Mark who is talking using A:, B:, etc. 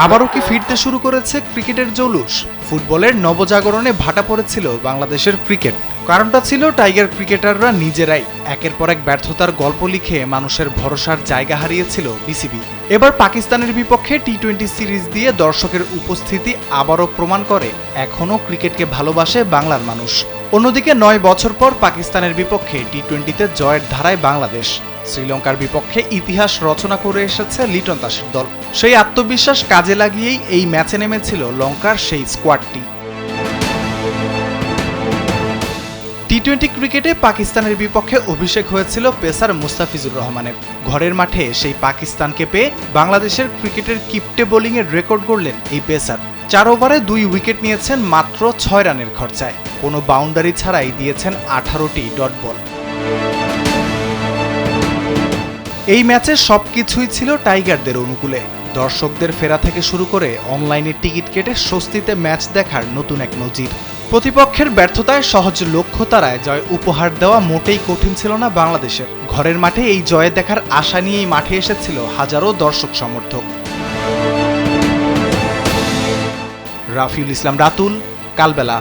A: আবারও কি ফিরতে শুরু করেছে ক্রিকেটের জৌলুস? ফুটবলের নবজাগরণে ভাটা পড়েছিল বাংলাদেশের ক্রিকেট। কারণটা ছিল টাইগার ক্রিকেটাররা নিজেরাই একের পর এক ব্যর্থতার গল্প লিখে মানুষের ভরসার জায়গা হারিয়েছিল বিসিবি। এবার পাকিস্তানের বিপক্ষে টি-20 সিরিজ দিয়ে দর্শকের উপস্থিতি আবারও প্রমাণ করে এখনও ক্রিকেটকে ভালোবাসে বাংলার মানুষ। অন্যদিকে 9 বছর পর পাকিস্তানের বিপক্ষে টি-20তে জয়ের ধারায় বাংলাদেশ। শ্রীলঙ্কার বিপক্ষে ইতিহাস রচনা করে এসেছে লিটন দাসের দল। সেই আত্মবিশ্বাস কাজে লাগিয়েই এই ম্যাচে নেমেছিল লঙ্কার সেই স্কোয়াডটি। টি-20 ক্রিকেটে পাকিস্তানের বিপক্ষে অভিষেক হয়েছিল পেসার মুস্তাফিজুর রহমানের। ঘরের মাঠে সেই পাকিস্তানকে পেয়ে বাংলাদেশের ক্রিকেটের কিপ্টে বোলিংয়ের রেকর্ড গড়লেন এই পেসার। 4 ওভারে 2 উইকেট নিয়েছেন মাত্র 6 রানের খরচায়। কোনো বাউন্ডারি ছাড়াই দিয়েছেন 18টি ডট বল। এই ম্যাচে সবকিছুই ছিল টাইগারদের অনুকূলে। দর্শকদের ফেরা থেকে শুরু করে অনলাইনে টিকিট কেটে স্বস্তিতে ম্যাচ দেখার নতুন এক নজির। প্রতিপক্ষের ব্যর্থতায় সহজ লক্ষ্য তারায় জয় উপহার দেওয়া মোটেই কঠিন ছিল না বাংলাদেশের। ঘরের মাঠে এই জয় দেখার আশা নিয়েই মাঠে এসেছিল হাজারো দর্শক সমর্থক। রাফিউল ইসলাম রাতুল, কালবেলা।